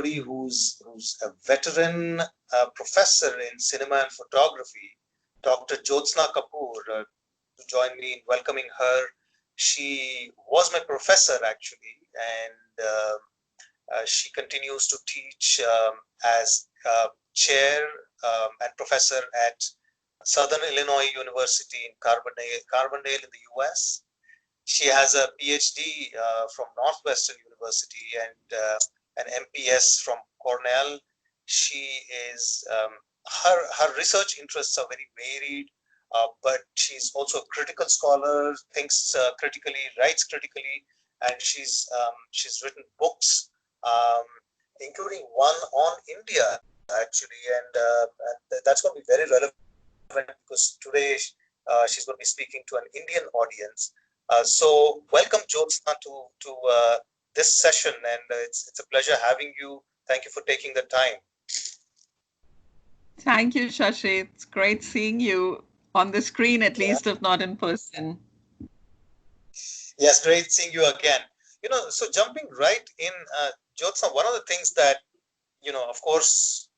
who's a veteran professor in cinema and photography, Dr. Jyotsna Kapur, to join me in welcoming her. She was my professor actually, and she continues to teach as chair and professor at Southern Illinois University in Carbondale in the US. She has a PhD from Northwestern University and an MPS from Cornell. She is her research interests are very varied, but she's also a critical scholar, thinks critically, writes critically, and she's written books, um, including one on India actually, and that's going to be very relevant because today she's going to be speaking to an Indian audience. So welcome, Jyotsna, to this session, and it's a pleasure having you. Thank you for taking the time. Thank you, Shashi. It's great seeing you on the screen, at least, if not in person. Yes, great seeing you again. So jumping right in, Jyotsna, one of the things that, of course,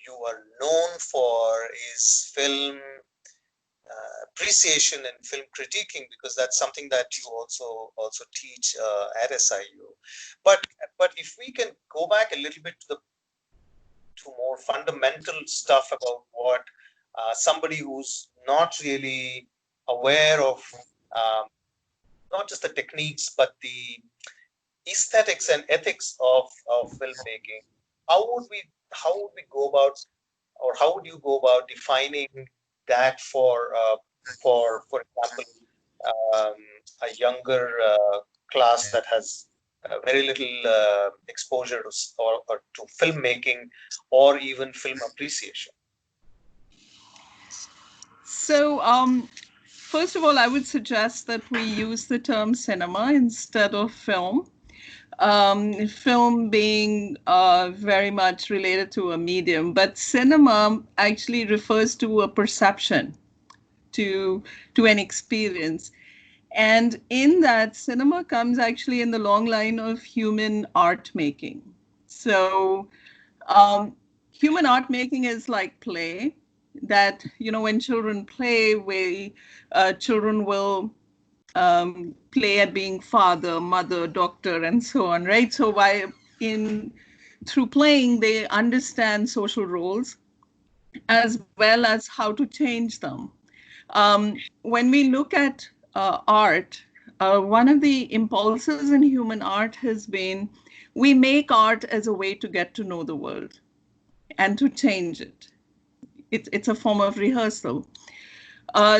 you are known for is film appreciation and film critiquing, because that's something that you also teach at SIU. But if we can go back a little bit to more fundamental stuff about what somebody who's not really aware of not just the techniques but the aesthetics and ethics of filmmaking, how would we go about, or how would you go about defining that for example, a younger class that has very little exposure to or to filmmaking or even film appreciation? So, first of all, I would suggest that we use the term cinema instead of film. Film being very much related to a medium, but cinema actually refers to a perception, to an experience. And in that, cinema comes actually in the long line of human art making. So human art making is like play, that, when children play, children will play at being father, mother, doctor, and so on, right? So through playing, they understand social roles as well as how to change them. When we look at art, one of the impulses in human art has been we make art as a way to get to know the world and to change it. It's a form of rehearsal.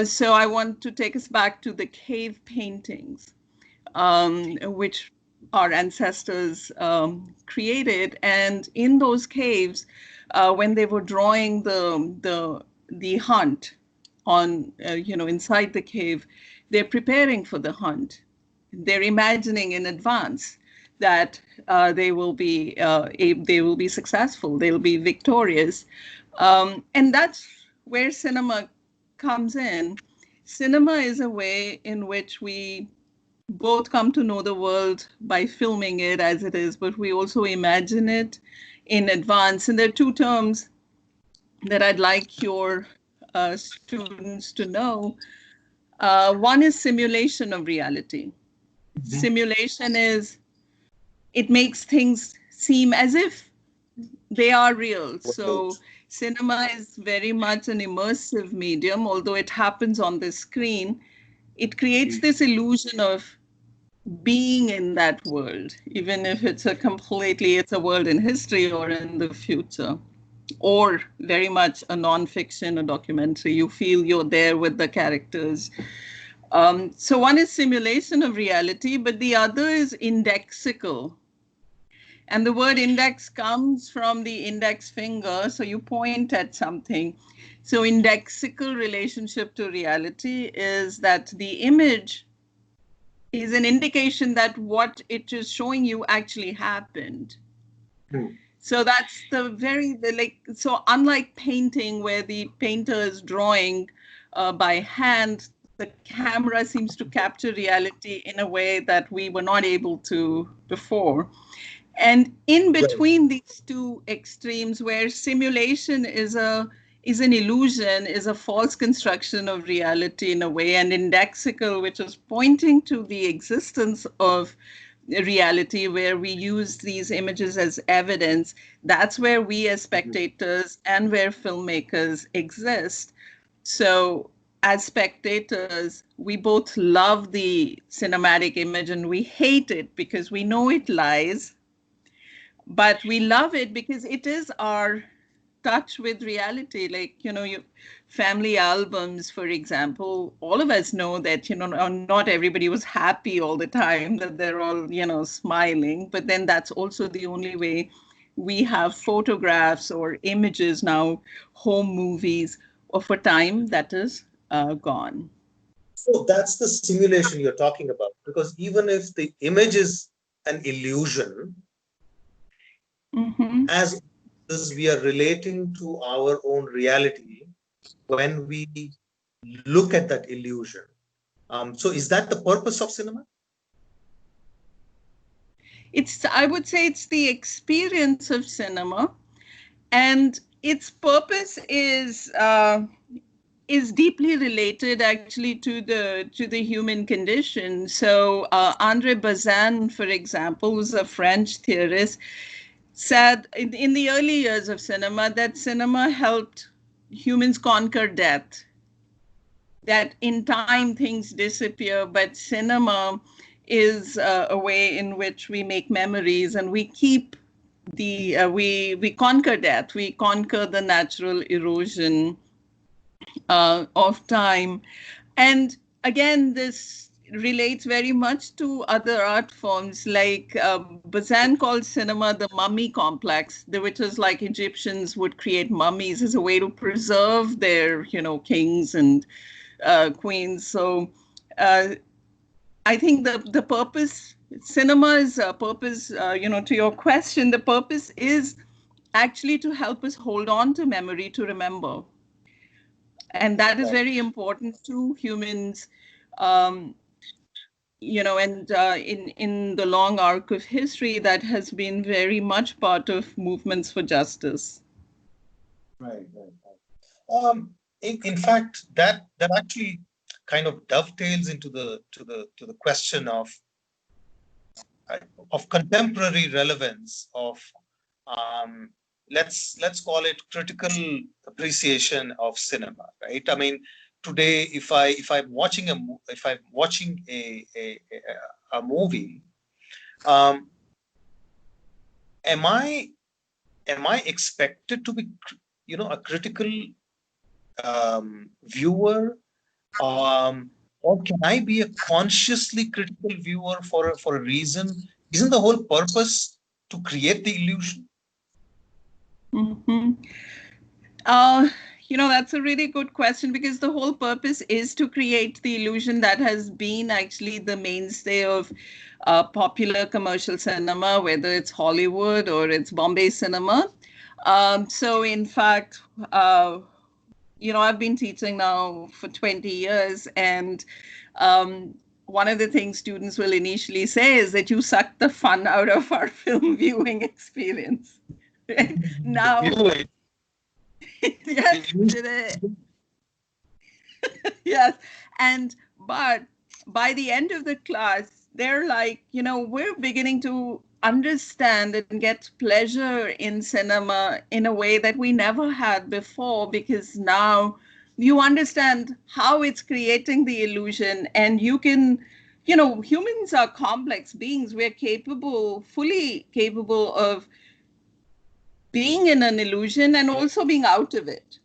So I want to take us back to the cave paintings, which our ancestors created. And in those caves, when they were drawing the hunt on, inside the cave, they're preparing for the hunt. They're imagining in advance that they will be successful, they'll be victorious, and that's where cinema comes in. Cinema is a way in which we both come to know the world by filming it as it is, but we also imagine it in advance. And there are two terms that I'd like your students to know. One is simulation of reality. Mm-hmm. Simulation is, it makes things seem as if they are real. So cinema is very much an immersive medium, although it happens on the screen. It creates this illusion of being in that world, even if it's a world in history or in the future, or very much a nonfiction, a documentary. You feel you're there with the characters. So one is simulation of reality, but the other is indexical. And the word index comes from the index finger, so you point at something. So indexical relationship to reality is that the image is an indication that what it is showing you actually happened. So that's so unlike painting, where the painter is drawing by hand, the camera seems to capture reality in a way that we were not able to before. And in Right. between these two extremes, where simulation is an illusion, is a false construction of reality in a way, and indexical, which is pointing to the existence of reality, where we use these images as evidence, that's where we as Mhm. spectators and where filmmakers exist. So as spectators, we both love the cinematic image and we hate it because we know it lies, but we love it because it is our touch with reality. Like, family albums, for example, all of us know that, not everybody was happy all the time, that they're all, smiling, but then that's also the only way we have photographs or images now, home movies of a time that is gone. So that's the simulation you're talking about. Because even if the image is an illusion, Mm-hmm. as we are relating to our own reality when we look at that illusion. So is that the purpose of cinema? I would say it's the experience of cinema, and its purpose is deeply related actually to the human condition. So Andre Bazin, for example, who's a French theorist, said in the early years of cinema that cinema helped humans conquer death. That in time things disappear, but cinema is a way in which we make memories and we keep we conquer death, we conquer the natural erosion of time. And again, this relates very much to other art forms, like Bazin called cinema the mummy complex, which is like Egyptians would create mummies as a way to preserve their, kings and queens. So uh, I think the purpose, cinema is a purpose, to your question, the purpose is actually to help us hold on to memory, to remember. And that is Right. very important to humans, um, and in the long arc of history, that has been very much part of movements for justice. Right, right, right. In fact, that actually kind of dovetails into the question uh, of contemporary relevance of um, let's call it critical appreciation of cinema, right? I mean, today if I'm watching if I'm watching a movie, um, am I expected to be a critical viewer, um, or can I be a consciously critical viewer for a reason? Isn't the whole purpose to create the illusion? Hmm. Uh, that's a really good question because the whole purpose is to create the illusion that has been actually the mainstay of popular commercial cinema, whether it's Hollywood or it's Bombay cinema. So, in fact, I've been teaching now for 20 years, and um, one of the things students will initially say is that you suck the fun out of our film viewing experience. Right? The Now, viewer, the yes, illusion. yes. And but by the end of the class, they're like, we're beginning to understand and get pleasure in cinema in a way that we never had before, because now you understand how it's creating the illusion, and you can, humans are complex beings. We're fully capable of being in an illusion and also being out of it.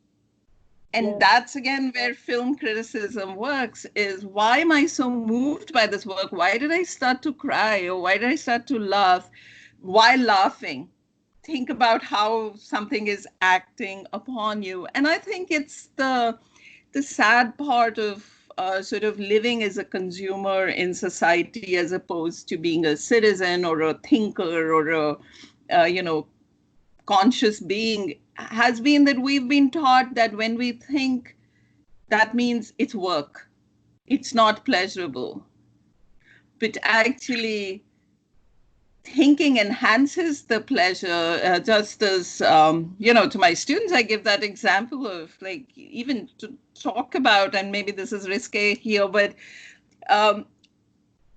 And Yeah. that's again where film criticism works, is why am I so moved by this work? Why did I start to cry, or why did I start to laugh? While laughing, think about how something is acting upon you. And I think it's the sad part of sort of living as a consumer in society as opposed to being a citizen or a thinker or a conscious being, has been that we've been taught that when we think, that means it's work. It's not pleasurable. But actually, thinking enhances the pleasure, just as, to my students, I give that example of like even to talk about, and maybe this is risque here, but um,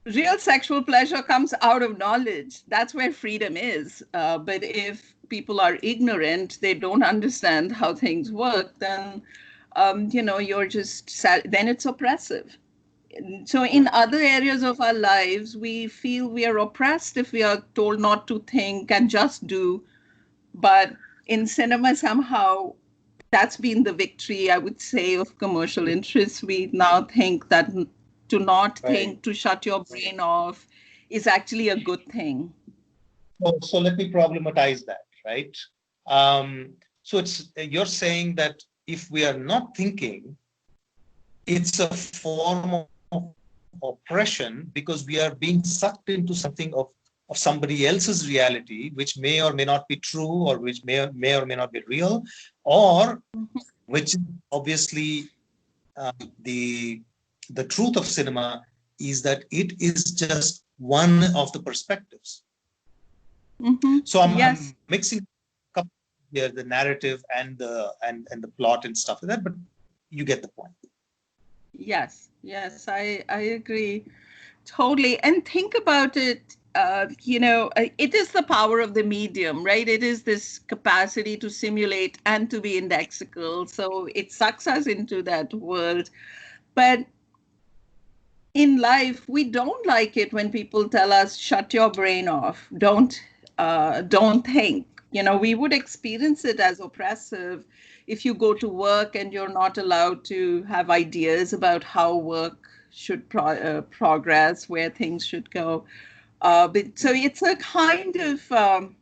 real sexual pleasure comes out of knowledge. That's where freedom is. But if people are ignorant, they don't understand how things work, then, you're just, then it's oppressive. So in other areas of our lives, we feel we are oppressed if we are told not to think and just do. But in cinema, somehow that's been the victory, I would say, of commercial interests. We now think that to not Right. think, to shut your brain off, is actually a good thing. So let me problematize that, right? So you're saying that if we are not thinking, it's a form of oppression because we are being sucked into something of somebody else's reality, which may or may not be true, or which may or may not be real, or which obviously the the truth of cinema is that it is just one of the perspectives. Mm-hmm. So I'm Yes, mixing up here the narrative and the plot and stuff like that, but you get the point. yes, I agree. Totally. And think about it, it is the power of the medium, right? It is this capacity to simulate and to be indexical. So it sucks us into that world. But in life, we don't like it when people tell us, shut your brain off, don't think. We would experience it as oppressive if you go to work and you're not allowed to have ideas about how work should progress, where things should go. But so it's a kind of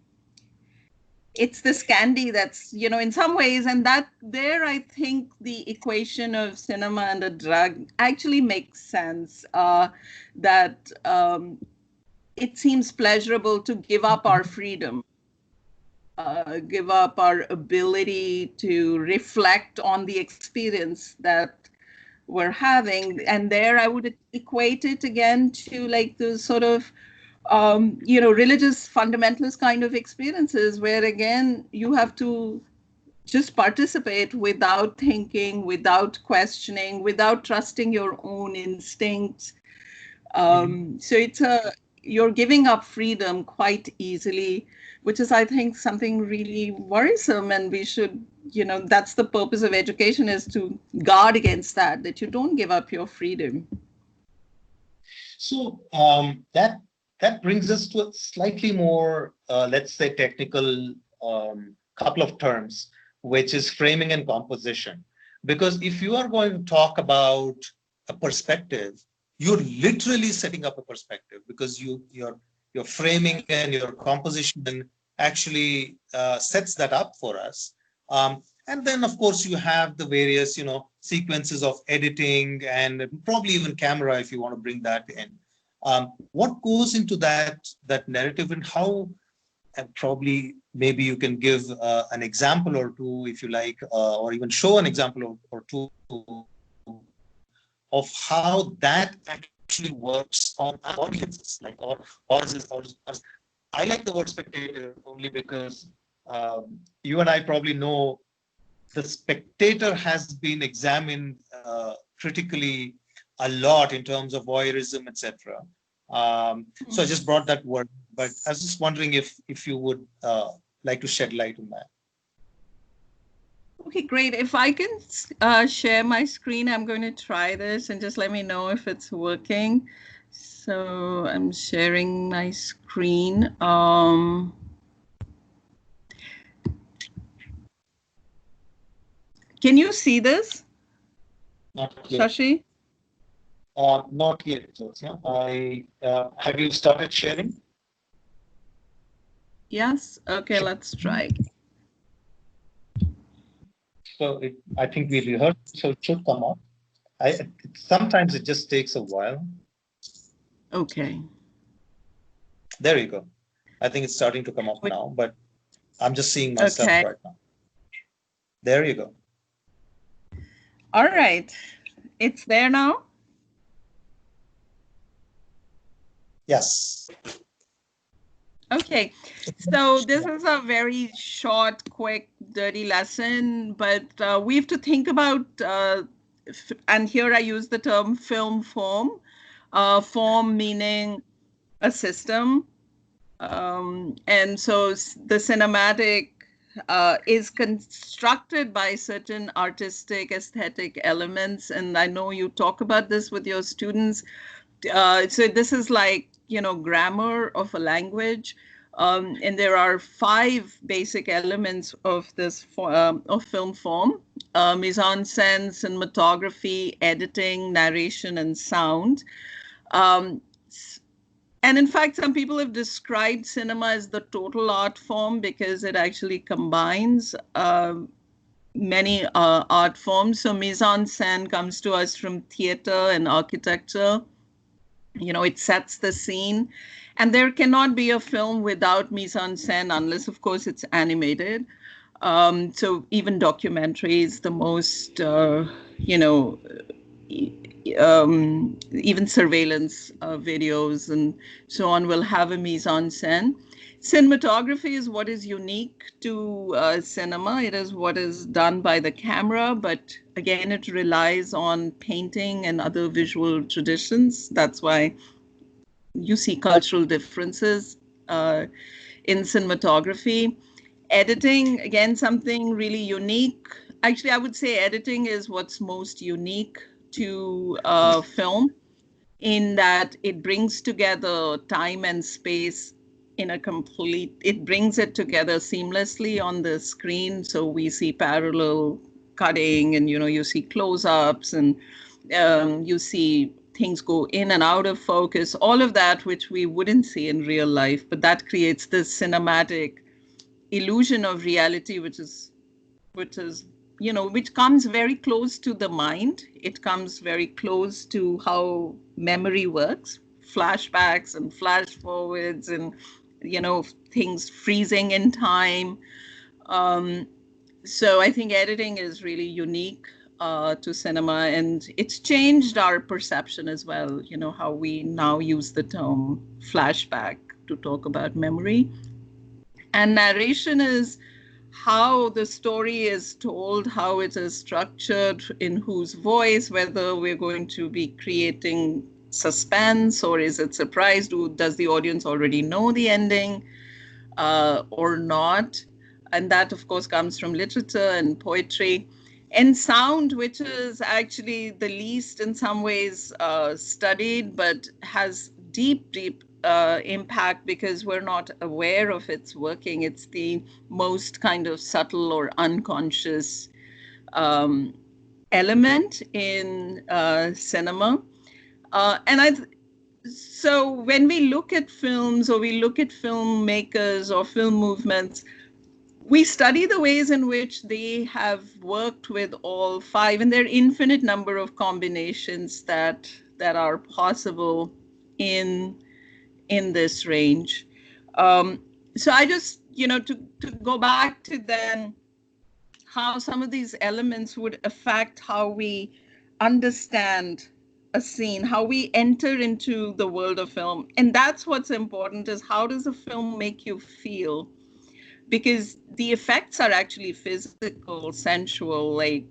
it's this candy that's, in some ways, and that there I think the equation of cinema and a drug actually makes sense. That it seems pleasurable to give up our freedom, give up our ability to reflect on the experience that we're having. And there I would equate it again to like the sort of religious fundamentalist kind of experiences where again you have to just participate without thinking, without questioning, without trusting your own instincts. So you're giving up freedom quite easily, which is, I think, something really worrisome. And we should, that's the purpose of education, is to guard against that you don't give up your freedom. So that brings us to a slightly more, let's say, technical couple of terms, which is framing and composition. Because if you are going to talk about a perspective, you're literally setting up a perspective because your framing and your composition actually sets that up for us. And then, of course, you have the various, sequences of editing and probably even camera if you want to bring that in. What goes into that narrative, and how, and probably maybe you can give an example or two, if you like, or even show an example or two of how that actually works on audiences, like or I like the word spectator only because you and I probably know the spectator has been examined critically a lot in terms of voyeurism, etc. So I just brought that word, but I was just wondering if you would like to shed light on that. Okay, great. If I can share my screen, I'm going to try this and just let me know if it's working. So I'm sharing my screen. Can you see this, Not yet. Shashi? Not yet, Jyotsna. Have you started sharing? Yes? Okay, let's try. So I think we rehearsed, so it should come up. Sometimes it just takes a while. Okay. There you go. I think it's starting to come up now, but I'm just seeing myself Okay. right now. There you go. All right. It's there now? Yes. Okay, so this is a very short, quick, dirty lesson, but we have to think about, and here I use the term film form, form meaning a system. And so the cinematic is constructed by certain artistic, aesthetic elements. And I know you talk about this with your students. So this is like, grammar of a language. And there are 5 basic elements of this of film form: mise-en-scène, cinematography, editing, narration, and sound. Um, and in fact, some people have described cinema as the total art form because it actually combines many art forms. So mise-en-scène comes to us from theater and architecture. It sets the scene. And there cannot be a film without mise-en-scène unless, of course, it's animated. So even documentaries, the most, even surveillance videos and so on will have a mise-en-scène. Cinematography is what is unique to cinema. It is what is done by the camera, but again, it relies on painting and other visual traditions. That's why you see cultural differences in cinematography. Editing, again, something really unique. Actually, I would say editing is what's most unique to film, in that it brings together time and space it brings it together seamlessly on the screen. So we see parallel cutting, and you see close-ups, and you see things go in and out of focus, all of that which we wouldn't see in real life, but that creates this cinematic illusion of reality, which is which comes very close to the mind. It comes very close to how memory works, flashbacks and flash forwards, and things freezing in time. um, so I think editing is really unique to cinema, and it's changed our perception as well, how we now use the term flashback to talk about memory. And narration is how the story is told, how it is structured, in whose voice, whether we're going to be creating suspense or is it surprise? Does the audience already know the ending or not? And that, of course, comes from literature and poetry. And sound, which is actually the least in some ways studied, but has deep impact because we're not aware of its working. It's the most kind of subtle or unconscious um, element in cinema. So when we look at films, or we look at filmmakers or film movements, we study the ways in which they have worked with all 5, and there are infinite number of combinations that are possible in this range. So I just, to go back to then how some of these elements would affect how we understand a scene, how we enter into the world of film. And that's what's important, is how does a film make you feel? Because the effects are actually physical, sensual, like,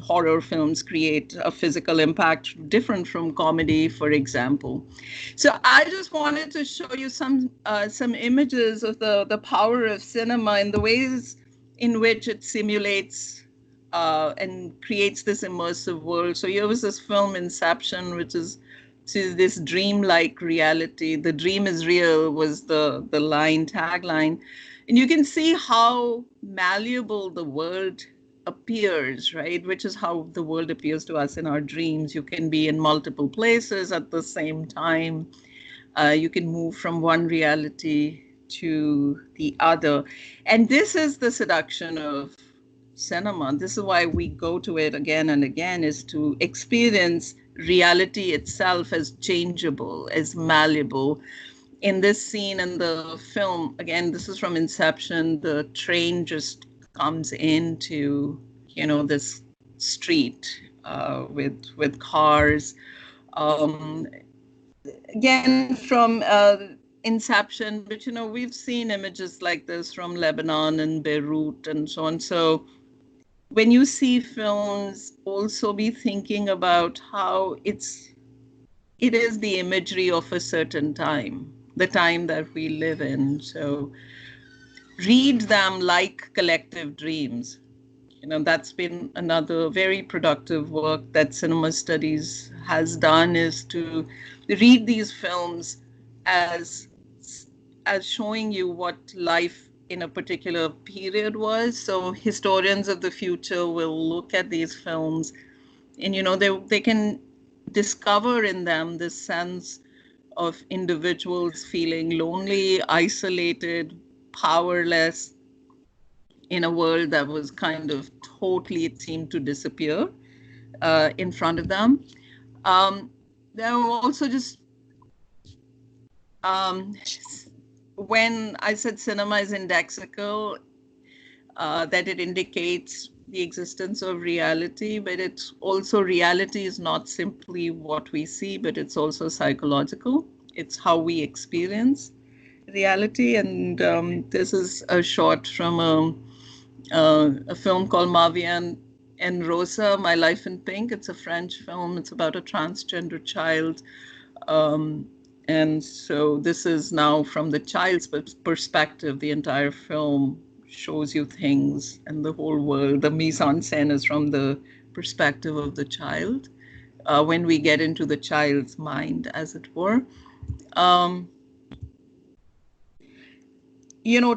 horror films create a physical impact different from comedy, for example. So I just wanted to show you some images of the power of cinema and the ways in which it simulates and creates this immersive world. So here was this film Inception, which is this dreamlike reality. The dream is real was the line tagline. And you can see how malleable the world appears, right? Which is how the world appears to us in our dreams. You can be in multiple places at the same time. You can move from one reality to the other. And this is the seduction of cinema. This is why we go to it again and again, is to experience reality itself as changeable, as malleable. In this scene in the film, again, this is from Inception, the train just comes into, this street with cars. Um, Again, from Inception, but we've seen images like this from Lebanon and Beirut and so on. So when you see films, also be thinking about how it is the imagery of a certain time, the time that we live in. So read them like collective dreams. That's been another very productive work that cinema studies has done, is to read these films as as showing you what life in a particular period was. So historians of the future will look at these films, and they can discover in them this sense of individuals feeling lonely, isolated, powerless in a world that was kind of totally, it seemed to disappear in front of them. Um, there were also just um, when I said cinema is indexical, that it indicates the existence of reality, but it's also, reality is not simply what we see, but it's also psychological. It's how we experience reality. And this is a shot from a film called Mavian and Rosa, My Life in Pink. It's a French film. It's about a transgender child. Um, and so this is now from the child's perspective. The entire film shows you things and the whole world. The mise en scène is from the perspective of the child. When we get into the child's mind, as it were.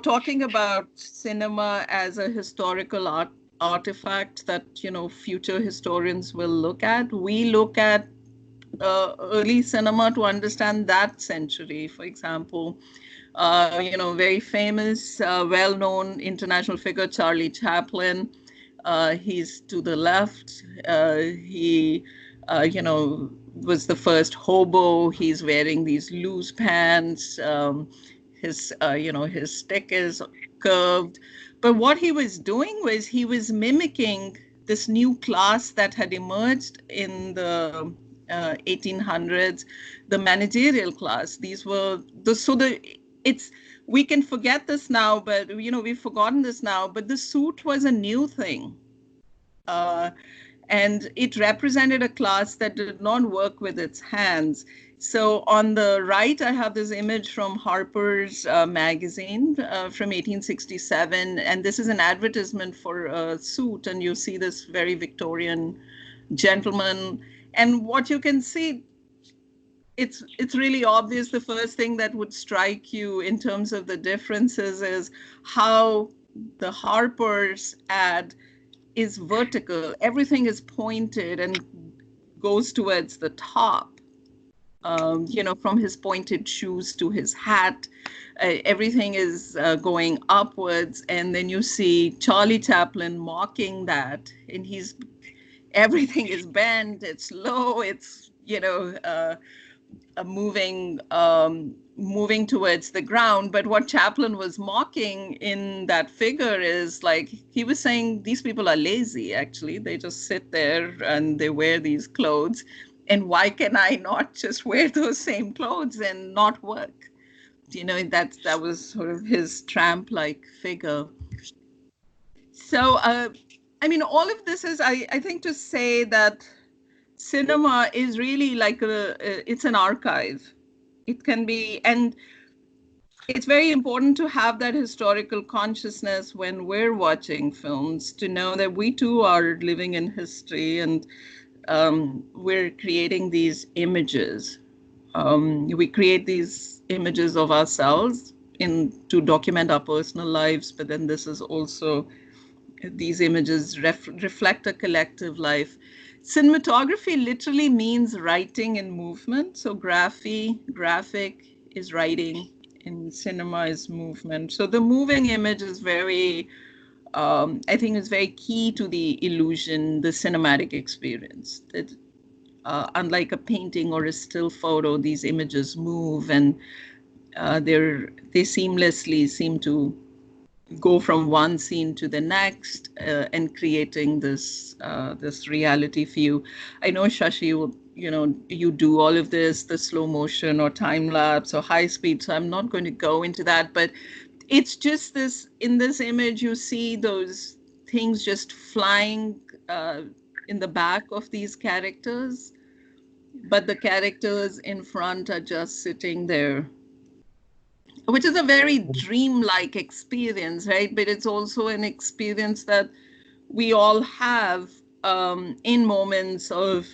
Talking about cinema as a historical artifact that, future historians will look at, we look at early cinema to understand that century. For example, very famous, well-known international figure, Charlie Chaplin. He's to the left. He, was the first hobo. He's wearing these loose pants. His stick is curved. But what he was doing was he was mimicking this new class that had emerged in the 1800s, the managerial class. These were we can forget this now, but we've forgotten this now. But the suit was a new thing, and it represented a class that did not work with its hands. So on the right, I have this image from Harper's magazine from 1867, and this is an advertisement for a suit, and you see this very Victorian gentleman. And what you can see, it's really obvious. The first thing that would strike you in terms of the differences is how the Harper's ad is vertical. Everything is pointed and goes towards the top. From his pointed shoes to his hat, everything is going upwards. And then you see Charlie Chaplin mocking that, and everything is bent, it's low, it's moving towards the ground. But what Chaplin was mocking in that figure is, like, he was saying these people are lazy. Actually, they just sit there and they wear these clothes, and why can I not just wear those same clothes and not work? That was sort of his tramp-like figure. So all of this is, I think, to say that cinema is really like it's an archive. It can be, and it's very important to have that historical consciousness when we're watching films, to know that we too are living in history, and we're creating these images. We create these images of ourselves to document our personal lives, but then this is also, these images reflect a collective life. Cinematography literally means writing and movement. So graphic is writing, and cinema is movement. So the moving image is very, I think, is very key to the illusion, the cinematic experience. That unlike a painting or a still photo, these images move, and they seamlessly seem to go from one scene to the next, and creating this reality for you. I know, Shashi, you do all of this, the slow motion or time lapse or high speed, so I'm not going to go into that, but it's just this, in this image you see those things just flying uh, in the back of these characters, but the characters in front are just sitting there, which is a very dreamlike experience, right? But it's also an experience that we all have in moments of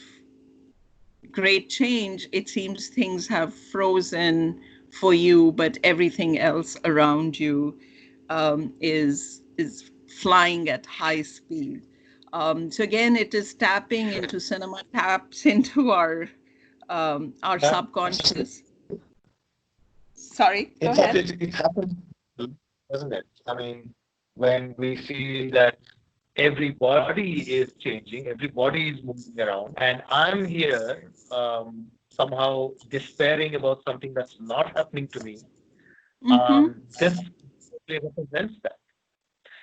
great change. It seems things have frozen for you, but everything else around you is flying at high speed. So again, it is tapping into cinema, taps into our That, subconscious. Sorry, go in fact, ahead. it happens, doesn't it? I mean, when we feel that everybody is changing, everybody is moving around, and I'm here somehow despairing about something that's not happening to me. Mm-hmm. This really represents that.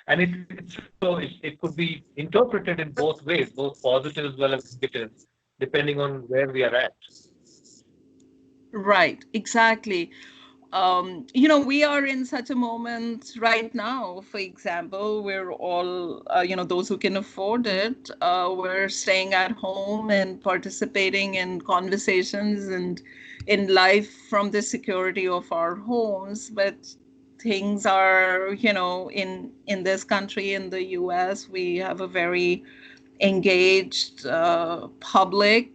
And it could be interpreted in both ways, both positive as well as negative, depending on where we are at. Right, exactly. We are in such a moment right now. For example, we're all, those who can afford it, we're staying at home and participating in conversations and in life from the security of our homes. But things are, in this country, in the US, we have a very engaged public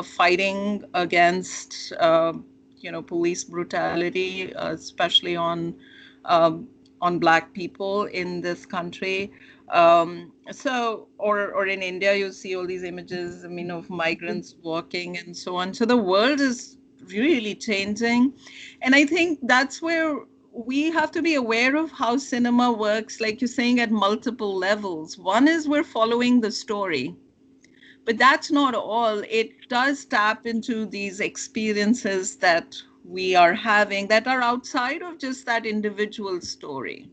fighting against police brutality, especially on Black people in this country. Or in India, you see all these images, I mean, of migrants walking and so on. So the world is really changing, and I think that's where we have to be aware of how cinema works, like you're saying, at multiple levels. One is we're following the story, but that's not all. It does tap into these experiences that we are having that are outside of just that individual story.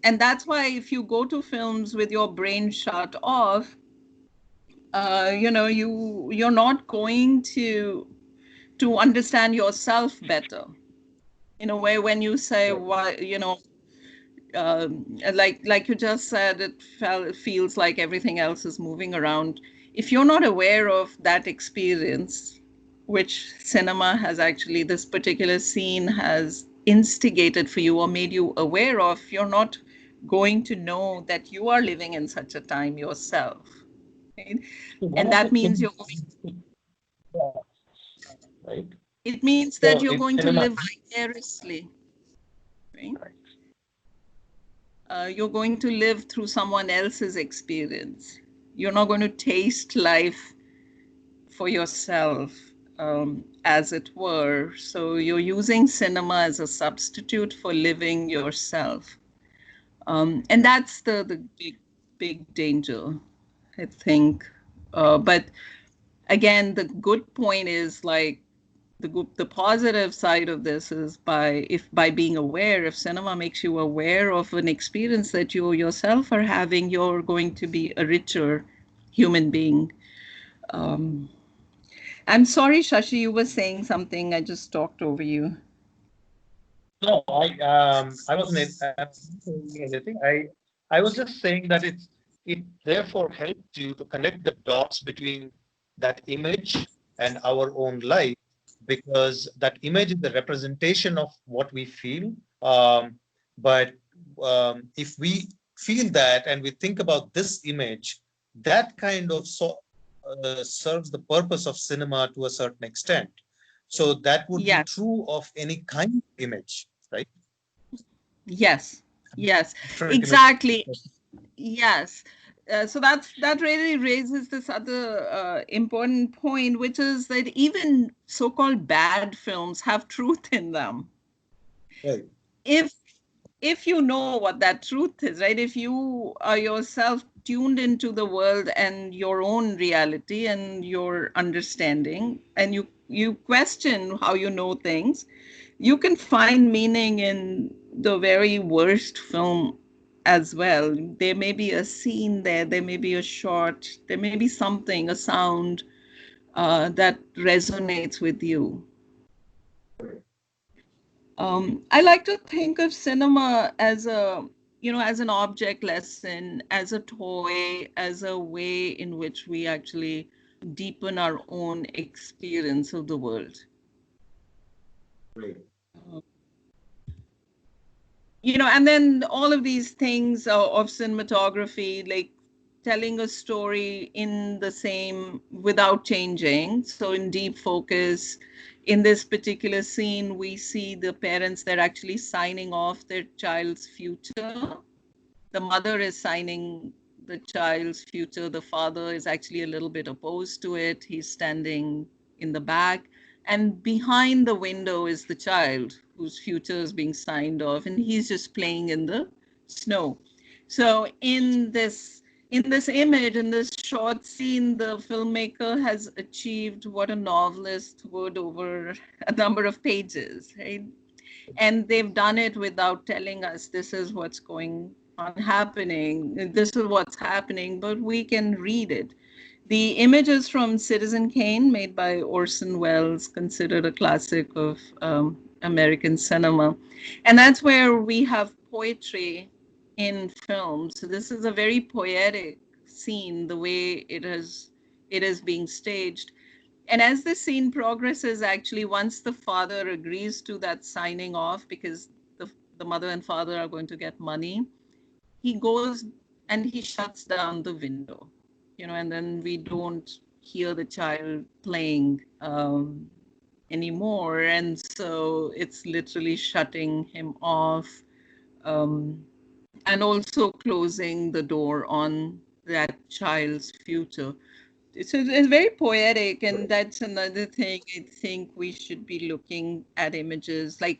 And that's why if you go to films with your brain shut off, you're not going to understand yourself better. In a way, when you say, Right. why, like you just said, it feels like everything else is moving around. If you're not aware of that experience, which cinema has actually, this particular scene has instigated for you or made you aware of, you're not going to know that you are living in such a time yourself. Right? So one And of the that means things, yeah, right? it means that So you're in going to cinema, live vicariously, right? right, You're going to live through someone else's experience. You're not going to taste life for yourself, as it were. So you're using cinema as a substitute for living yourself. And that's the big danger, I think. But again, the good point is, like, the positive side of this is, by being aware, if cinema makes you aware of an experience that you yourself are having, you're going to be a richer human being. Um, I'm sorry, Shashi, you were saying something. I just talked over you. no, I wasn't saying anything. I was just saying that it therefore helps you to connect the dots between that image and our own life, because that image is the representation of what we feel. But if we feel that and we think about this image, that kind of serves the purpose of cinema to a certain extent. So that would be Yes, true of any kind of image, right? yes, yes, Different image. exactly. Yes. So that really raises this other important point, which is that even so-called bad films have truth in them. Right. If if you know what that truth is, right? If you are yourself tuned into the world and your own reality and your understanding, and you question how you know things, you can find meaning in the very worst film as well. There may be a scene there may be a shot, there may be something, a sound that resonates with you. I like to think of cinema as as an object lesson, as a toy, as a way in which we actually deepen our own experience of the world. Great. And then all of these things of cinematography, like telling a story in the same without changing. So in deep focus, in this particular scene, we see the parents, they're actually signing off their child's future. The mother is signing the child's future. The father is actually a little bit opposed to it. He's standing in the back. And behind the window is the child whose future is being signed off. And he's just playing in the snow. So in this image, in this short scene, the filmmaker has achieved what a novelist would over a number of pages, right? And they've done it without telling us this is what's going on happening, this is what's happening, but we can read it. The images from Citizen Kane, made by Orson Welles, considered a classic of American cinema. And that's where we have poetry in film. So this is a very poetic scene, the way it is being staged. And as the scene progresses, actually, once the father agrees to that signing off, because the mother and father are going to get money, he goes and he shuts down the window, and then we don't hear the child playing anymore. And so it's literally shutting him off, and also closing the door on that child's future. So it's very poetic, and that's another thing. I think we should be looking at images. Like,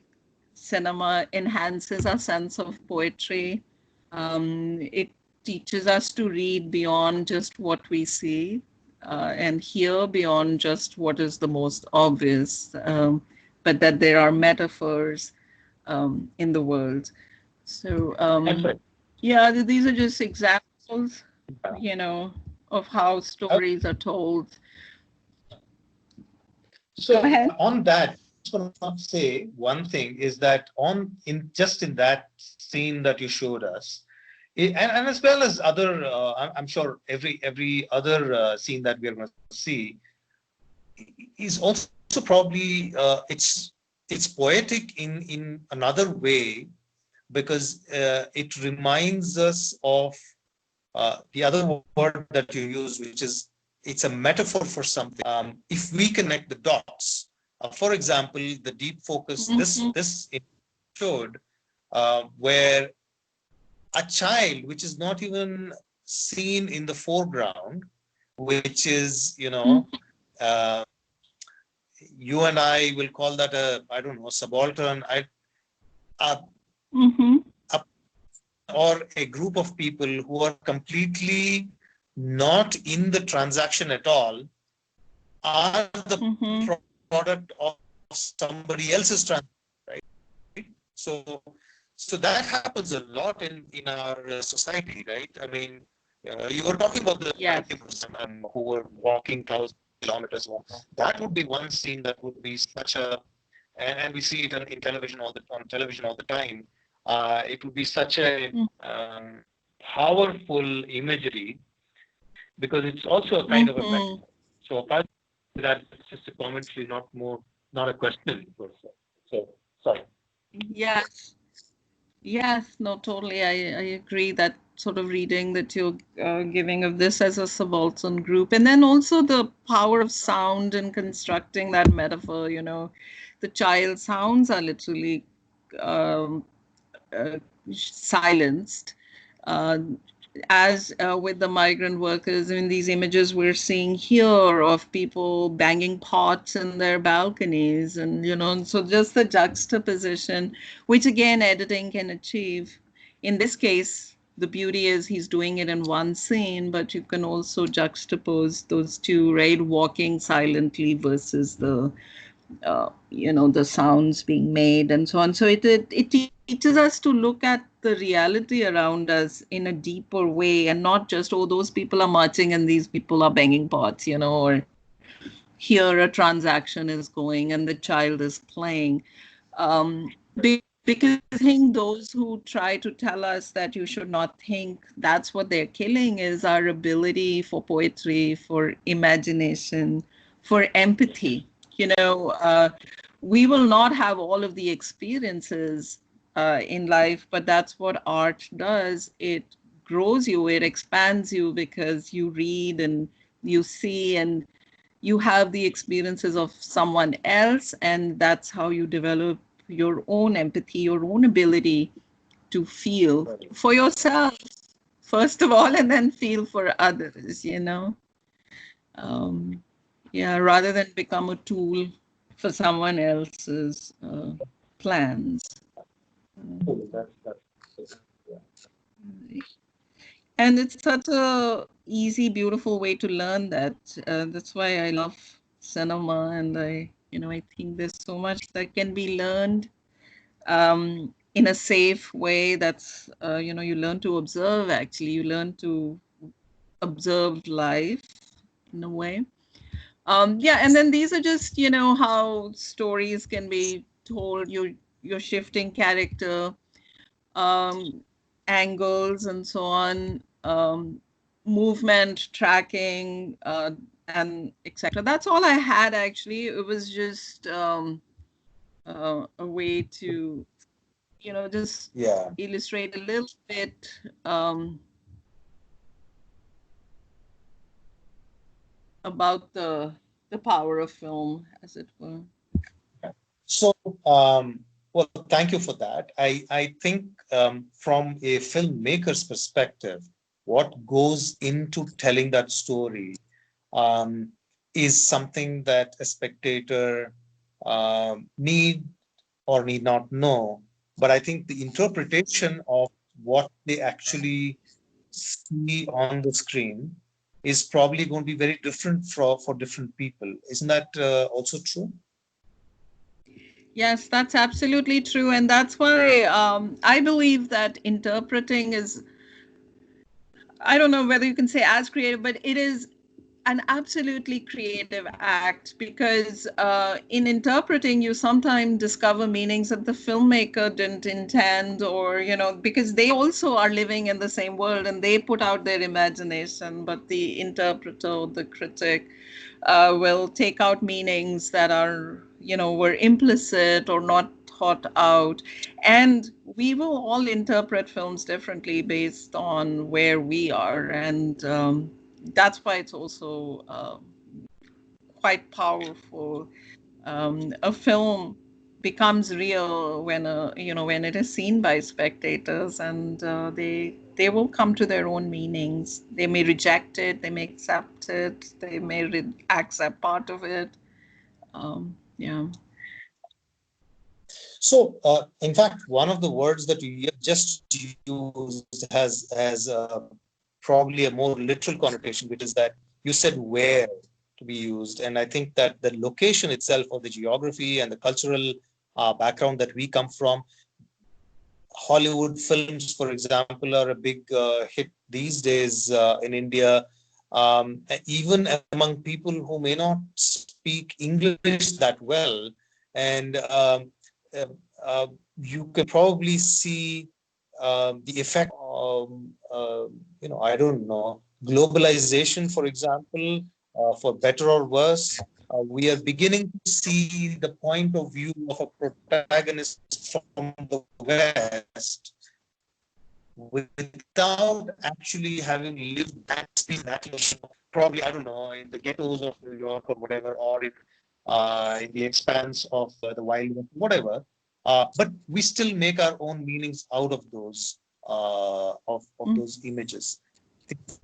cinema enhances our sense of poetry. It teaches us to read beyond just what we see, and hear beyond just what is the most obvious, but that there are metaphors in the world. So Right. yeah, these are just examples, of how Uh, stories are told. Go So ahead. on that, I just want to say one thing is that in that scene that you showed us, and as well as other, I'm sure every other scene that we are going to see is also probably it's poetic in another way, because it reminds us of the other word that you use, which is it's a metaphor for something. If we connect the dots, for example, the deep focus, this showed where a child, which is not even seen in the foreground, which is, uh, you and I will call that I don't know, subaltern, a, Mm-hmm. a or a group of people who are completely not in the transaction at all, are the product of somebody else's transaction, right? So, so that happens a lot in our society, right? I mean, you were talking about the 90% who were walking 1,000 kilometers home. That would be one scene that would be such a, and we see it in television on television all the time. It would be such a powerful imagery, because it's also a kind of a metaphor. So apart from that, it's just a commentary, not a question per se. So sorry. Yes. Yes, no, totally. I agree that sort of reading that you're giving of this as a subaltern group. And then also the power of sound in constructing that metaphor, the child sounds are literally um, uh, silenced. Uh, as with the migrant workers, in these images we're seeing here of people banging pots in their balconies, and so just the juxtaposition, which again editing can achieve. In this case, the beauty is he's doing it in one scene, but you can also juxtapose those two, right? Walking silently versus the the sounds being made and so on. So it teaches us to look at the reality around us in a deeper way, and not just, oh, those people are marching and these people are banging pots, or here a transaction is going and the child is playing. Because I think those who try to tell us that you should not think, that's what they're killing, is our ability for poetry, for imagination, for empathy. We will not have all of the experiences in life, but that's what art does. It grows you, it expands you, because you read and you see and you have the experiences of someone else, and that's how you develop your own empathy, your own ability to feel for yourself, first of all, and then feel for others. um, yeah, rather than become a tool for someone else's plans. And it's such a easy, beautiful way to learn that. That's why I love cinema, and I think there's so much that can be learned in a safe way. That's you learn to observe. Actually, you learn to observe life in a way. Yeah, and then these are just how stories can be told. You're shifting character um, angles and so on, movement tracking, and etc. That's all I had, actually. It was just a way to, just illustrate a little bit about the power of film, as it were. So, well, thank you for that. I think from a filmmaker's perspective, what goes into telling that story um, is something that a spectator need or need not know. But I think the interpretation of what they actually see on the screen is probably going to be very different for different people. Isn't that also true? Yes, that's absolutely true. And that's why I believe that interpreting is, I don't know whether you can say as creative, but it is an absolutely creative act, because in interpreting, you sometimes discover meanings that the filmmaker didn't intend, or, because they also are living in the same world and they put out their imagination, but the interpreter, the critic, will take out meanings that are, were implicit or not thought out. And we will all interpret films differently based on where we are. And that's why it's also quite powerful. A film becomes real when when it is seen by spectators, and they will come to their own meanings. They may reject it, they may accept it, they may accept part of it. Yeah. So, in fact, one of the words that you just used has probably a more literal connotation, which is that you said where to be used, and I think that the location itself, or the geography and the cultural background that we come from, Hollywood films, for example, are a big hit these days in India. Even among people who may not speak English that well, and uh, uh, you can probably see the effect. I don't know, globalization, for example, for better or worse. We are beginning to see the point of view of a protagonist from the West without actually having lived that experience, that location, probably, I don't know, in the ghettos of New York or whatever, or in the expanse of the wild West, whatever. But we still make our own meanings out of those of those images.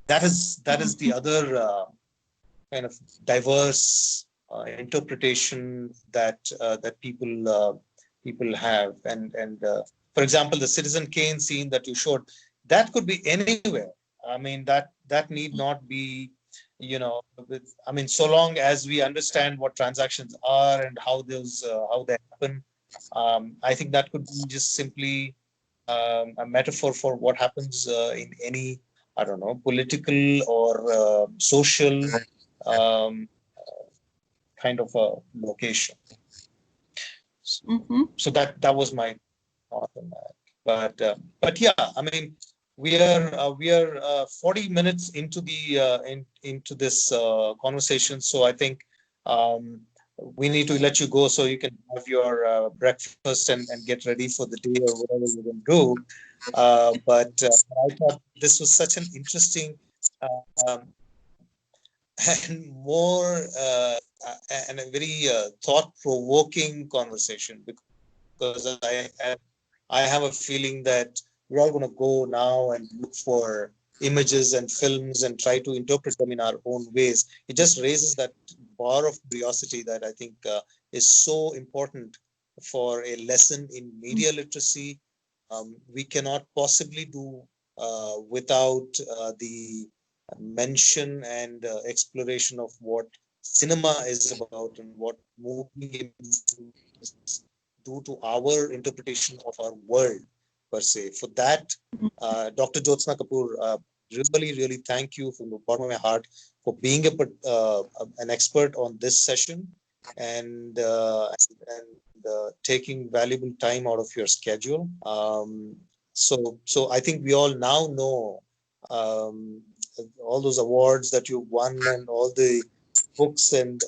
That is the other kind of diverse interpretation that people have. And for example, the Citizen Kane scene that you showed, that could be anywhere. I mean, that need not be I mean, so long as we understand what transactions are and how they happen, I think that could be just simply a metaphor for what happens in any, I don't know, political or social um, kind of a location. Mm-hmm. So that was my thought on that. But yeah, I mean, we are 40 minutes into this conversation, so I think um, we need to let you go so you can have your breakfast and get ready for the day or whatever you're going to do. But I thought this was such an interesting um, and more and a very thought-provoking conversation, because I have a feeling that we're all going to go now and look for images and films and try to interpret them in our own ways. It just raises that bar of curiosity that I think is so important for a lesson in media literacy. We cannot possibly do without the mention and exploration of what cinema is about and what moving images do to our interpretation of our world per se. For that, Dr. Jyotsna Kapur, really thank you from the bottom of my heart for being an expert on this session and taking valuable time out of your schedule. So I think we all now know um, all those awards that you won and all the books and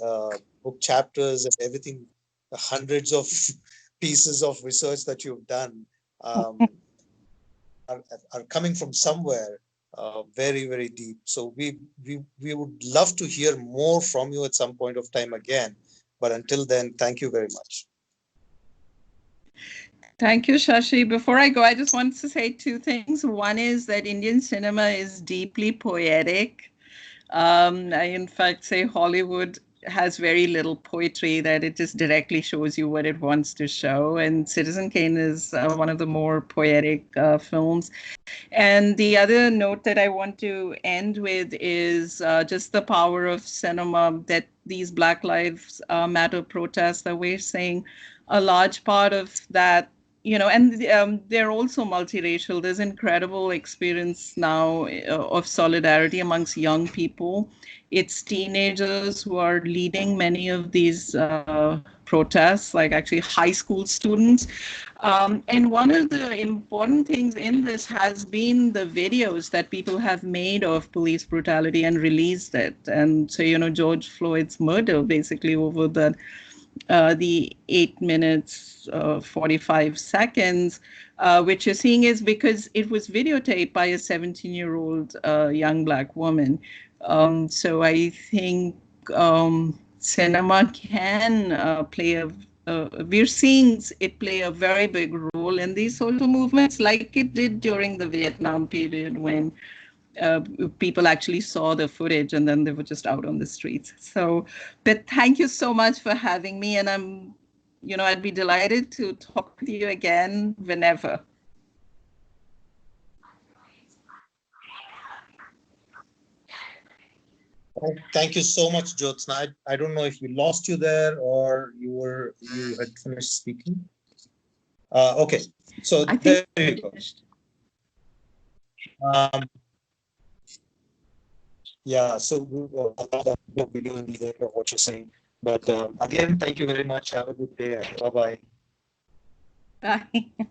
book chapters and everything, the hundreds of pieces of research that you've done um, are, are coming from somewhere very deep. So we would love to hear more from you at some point of time again. But until then, thank you very much. Thank you, Shashi. Before I go, I just want to say two things. One is that Indian cinema is deeply poetic. I, in fact, say Hollywood has very little poetry, that it just directly shows you what it wants to show. And Citizen Kane is one of the more poetic films. And the other note that I want to end with is just the power of cinema, that these Black Lives Matter protests that we're seeing, a large part of that, and they're also multiracial. There's incredible experience now of solidarity amongst young people. It's teenagers who are leading many of these protests, like actually high school students. And one of the important things in this has been the videos that people have made of police brutality and released it. And so, George Floyd's murder, basically over the 8 minutes, 45 seconds, which you're seeing is because it was videotaped by a 17-year-old young Black woman. So I think cinema can play we're seeing it play a very big role in these social movements, like it did during the Vietnam period when uh, people actually saw the footage and then they were just out on the streets. So, but thank you so much for having me. And I'd be delighted to talk with you again whenever. Thank you so much, Jyotsna. I don't know if we lost you there or you had finished speaking. Okay, so I there think you I go. finished. Um, yeah, so we'll allow that video in the end of what you're saying. But again, thank you very much. Have a good day. Bye bye. Bye.